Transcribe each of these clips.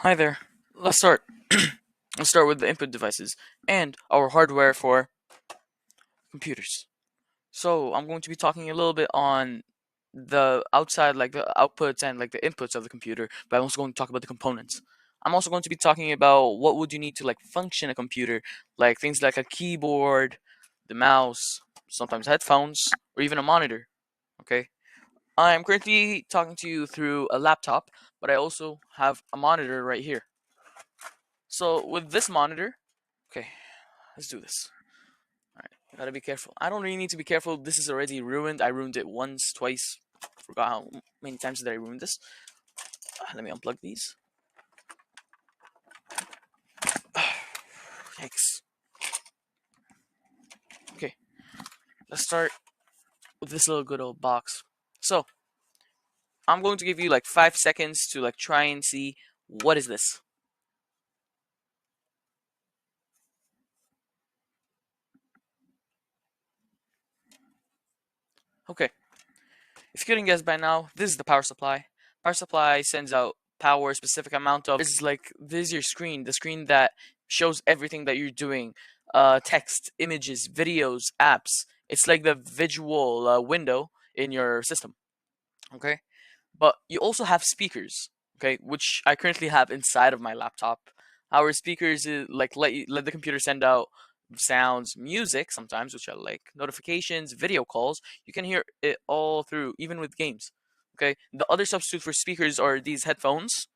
Hi there. Let's start. Let's start with the input devices and our hardware for computers. So I'm going to be talking a little bit on the outside, like the outputs and like the inputs of the computer, but I'm also going to talk about the components. I'm also going to be talking about what would you need to like function a computer, like things like a keyboard, the mouse, sometimes headphones, or even a monitor. Okay. I'm currently talking to you through a laptop, but I also have a monitor right here. So with this monitor, okay, let's do this. All right, I gotta be careful. I don't really need to be careful. This is already ruined. I ruined it once, twice. Forgot how many times did I ruin this. Let me unplug these. Yikes. Okay, let's start with this little good old box. So I'm going to give you like 5 seconds to like try and see what is this. Okay, if you couldn't guess by now, this is the power supply. Power supply sends out power, specific amount of. This is like this is your screen, the screen that shows everything that you're doing. Text, images, videos, apps. It's like the visual window in your system. Okay, but you also have speakers. Okay, which I currently have inside of my laptop. Our speakers like let the computer send out sounds, music sometimes, which are like notifications, video calls. You can hear it all through, even with games. Okay, the other substitute for speakers are these headphones,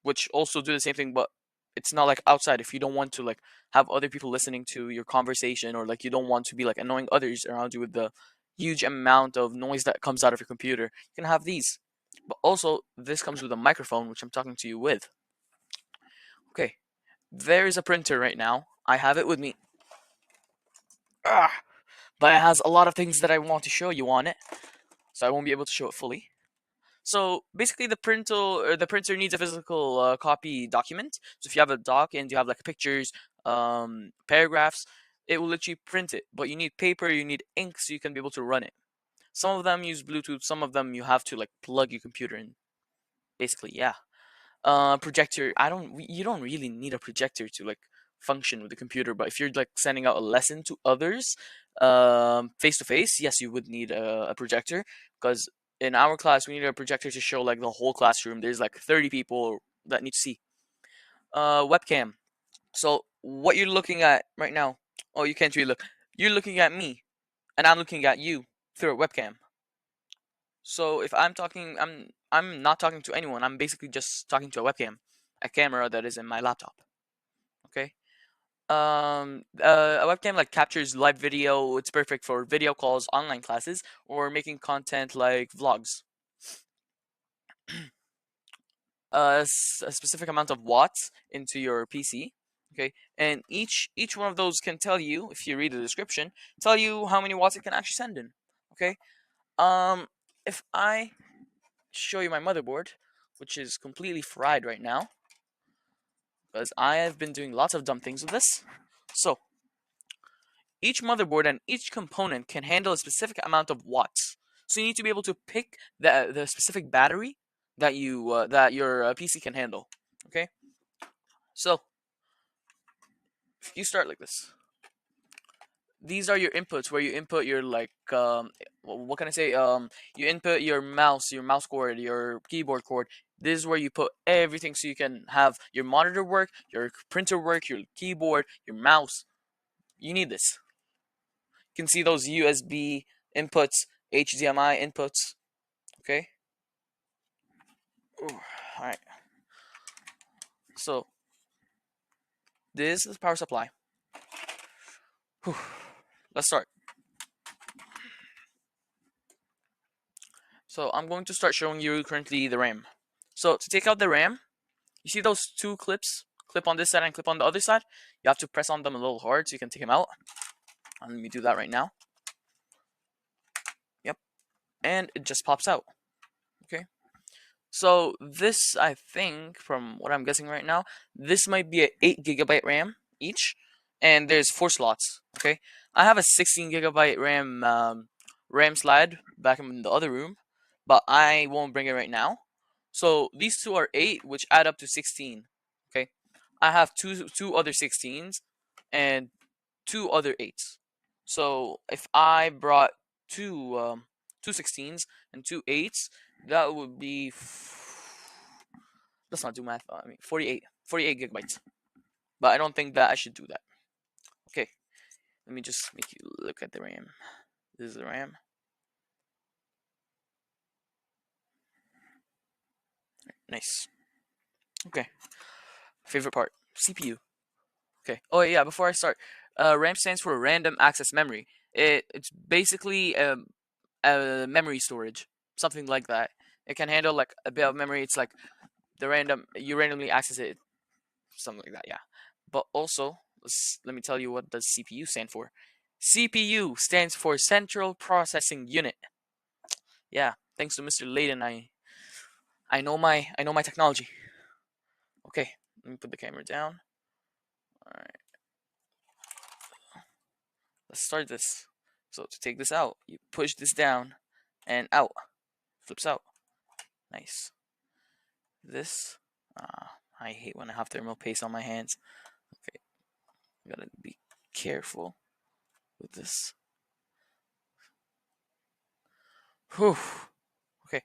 which also do the same thing, but it's not like outside. If you don't want to like have other people listening to your conversation, or like you don't want to be like annoying others around you with the huge amount of noise that comes out of your computer, you can have these. But also, this comes with a microphone, which I'm talking to you with. Okay, there is a printer right now. I have it with me. Ah, but it has a lot of things that I want to show you on it, so I won't be able to show it fully. So basically, the printer needs a physical copy document. So if you have a doc and you have like pictures, paragraphs, it will let you print it. But you need paper, you need ink, so you can be able to run it. Some of them use Bluetooth, some of them you have to like plug your computer in. Basically, yeah. Projector. You don't really need a projector to like function with the computer. But if you're like sending out a lesson to others, face to face, yes, you would need a projector, because in our class we need a projector to show like the whole classroom. There's like 30 people that need to see. Webcam. So what you're looking at right now? Oh, you can't really look. You're looking at me, and I'm looking at you through a webcam. So if I'm talking, I'm not talking to anyone. I'm basically just talking to a webcam, a camera that is in my laptop. Okay. A webcam like captures live video. It's perfect for video calls, online classes, or making content like vlogs. A specific amount of watts into your PC. Okay, and each one of those can tell you, if you read the description, tell you how many watts it can actually send in. Okay. Um, if I show you my motherboard, which is completely fried right now, because I have been doing lots of dumb things with this. So each motherboard and each component can handle a specific amount of watts. So you need to be able to pick the specific battery that your PC can handle. Okay, so you start like this. These are your inputs, where you input your like what can I say, you input your mouse cord, your keyboard cord. This is where you put everything, so you can have your monitor work, your printer work, your keyboard, your mouse. You need this. You can see those USB inputs, HDMI inputs. Okay. Ooh, all right. So this is the power supply. Whew. Let's start. So I'm going to start showing you currently the RAM. So to take out the RAM, you see those two clips? Clip on this side and clip on the other side? You have to press on them a little hard so you can take them out. Let me do that right now. Yep. And it just pops out. Okay. So this, I think, from what I'm guessing right now, this might be a 8 GB RAM each, and there's 4 slots. Okay. I have a 16 GB RAM slide back in the other room, but I won't bring it right now. So these two are 8, which add up to 16. I have two other 16s and two other 8s. So if I brought two 16s and two 8s, that would be let's not do math. I mean 48 gigabytes. But I don't think that I should do that. Okay, let me just make you look at the RAM. This is the RAM. Nice. Okay. Favorite part, CPU. Okay. Oh yeah, before I start, RAM stands for Random Access Memory. It's basically a memory storage, something like that. It can handle like a bit of memory. It's like you randomly access it, something like that. Yeah. But also, let me tell you what does CPU stand for. CPU stands for Central Processing Unit. Yeah. Thanks to Mr. Layden, I know my technology. Okay. Let me put the camera down. All right. Let's start this. So to take this out, you push this down and out. Flips out. Nice. This, I hate when I have thermal paste on my hands. Okay, gotta be careful with this. Whew. Okay,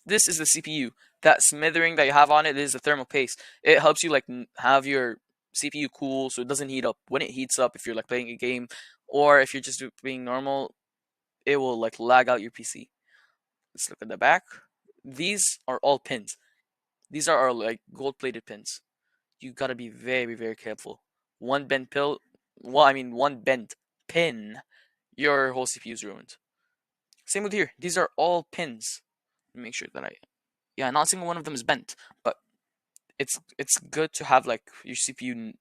this is the CPU. That smithering that you have on it is the thermal paste. It helps you like have your CPU cool so it doesn't heat up. When it heats up, if you're like playing a game or if you're just being normal, it will like lag out your PC. Let's look at the back. These are all pins. These are our like gold-plated pins. You gotta be very, very careful. One bent pill, one bent pin, your whole CPU is ruined. Same with here. These are all pins. Make sure that yeah, not a single one of them is bent, but it's good to have like your CPU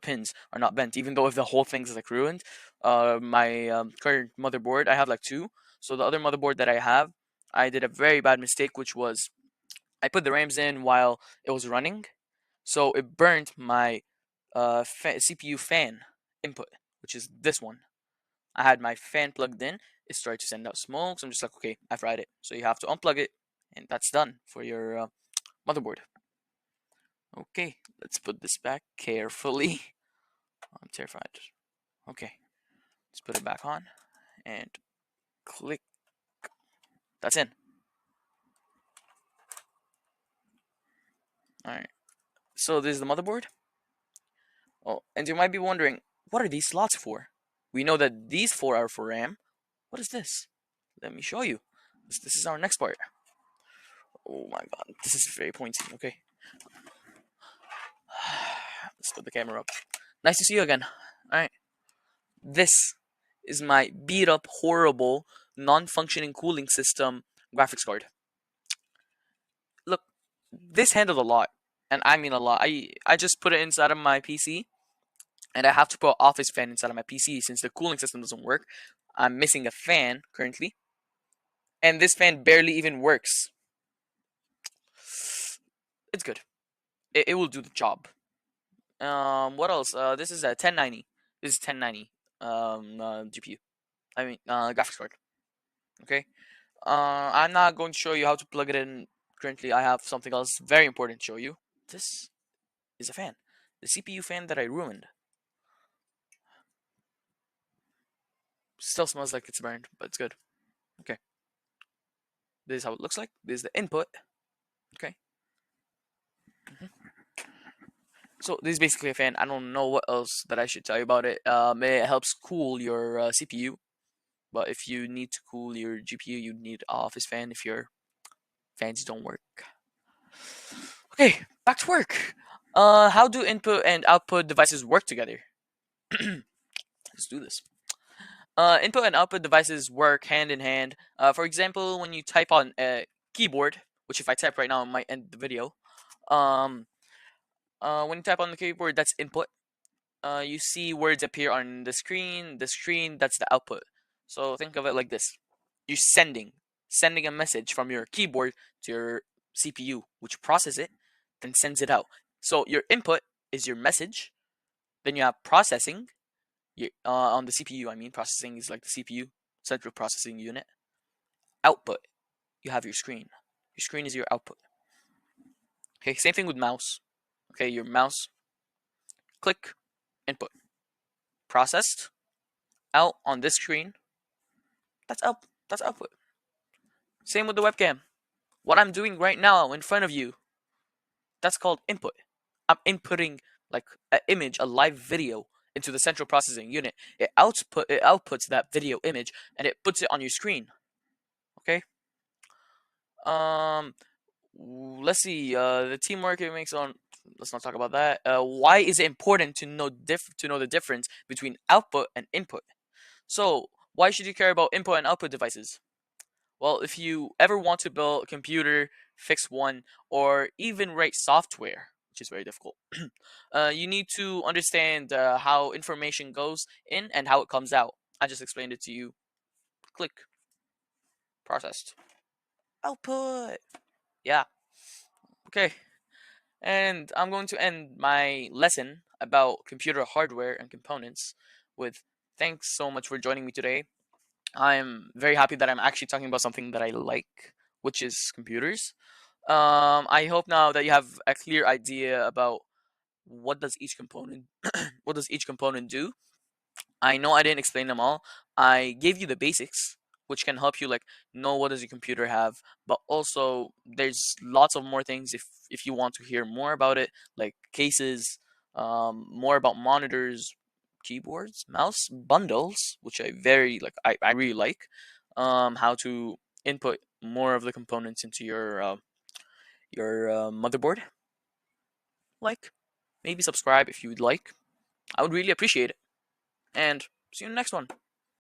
pins are not bent, even though if the whole thing is like ruined. My current motherboard, I have like two. So the other motherboard that I have, I did a very bad mistake, which was I put the RAMs in while it was running, so it burned my CPU fan input, which is this one. I had my fan plugged in. It started to send out smoke. So I'm just like, okay, I've tried it. So you have to unplug it, and that's done for your motherboard. Okay, let's put this back carefully. I'm terrified. Okay, let's put it back on and click. That's in. All right. So this is the motherboard. Oh, and you might be wondering, what are these slots for? We know that these four are for RAM. What is this? Let me show you. This is our next part. Oh my god, this is very pointy. Okay. Let's put the camera up. Nice to see you again. Alright. This is my beat up, horrible, non functioning cooling system graphics card. Look, this handled a lot. And I mean a lot. I just put it inside of my PC. And I have to put an office fan inside of my PC since the cooling system doesn't work. I'm missing a fan currently. And this fan barely even works. It's good. It will do the job. What else? This is a 1090. This is 1090 GPU. I mean, graphics card. Okay. I'm not going to show you how to plug it in. Currently, I have something else very important to show you. This is a fan, the CPU fan that I ruined. Still smells like it's burned, but it's good. Okay. This is how it looks like. This is the input. Okay. So this is basically a fan. I don't know what else that I should tell you about it. It helps cool your CPU. But if you need to cool your GPU, you need an office fan if your fans don't work. Okay, back to work. How do input and output devices work together? Let's do this. Input and output devices work hand in hand. For example, when you type on a keyboard, which if I type right now, it might end the video. Um, when you type on the keyboard, that's input. You see words appear on the screen. The screen, that's the output. So think of it like this: you're sending a message from your keyboard to your CPU, which processes it, then sends it out. So your input is your message. Then you have processing. On the CPU, I mean, processing is like the CPU, central processing unit. Output, you have your screen. Your screen is your output. Okay, same thing with mouse. Okay, your mouse. Click input. Processed out on this screen. That's up. That's output. Same with the webcam. What I'm doing right now in front of you, that's called input. I'm inputting like an image, a live video into the central processing unit. It outputs that video image and it puts it on your screen. Okay. Um. Let's see. The teamwork it makes on. Let's not talk about that. Why is it important to know the difference between output and input? So why should you care about input and output devices? Well, if you ever want to build a computer, fix one, or even write software, which is very difficult, you need to understand how information goes in and how it comes out. I just explained it to you. Click, processed, output. Yeah, okay. And I'm going to end my lesson about computer hardware and components with thanks so much for joining me today. I'm very happy that I'm actually talking about something that I like, which is computers. I hope now that you have a clear idea about what does each component what does each component do. I know I didn't explain them all. I gave you the basics, which can help you like know what does your computer have. But also, there's lots of more things if you want to hear more about it, like cases, more about monitors, keyboards, mouse, bundles, which I really like. How to input more of the components into your motherboard. Like, maybe subscribe if you'd like. I would really appreciate it. And see you in the next one.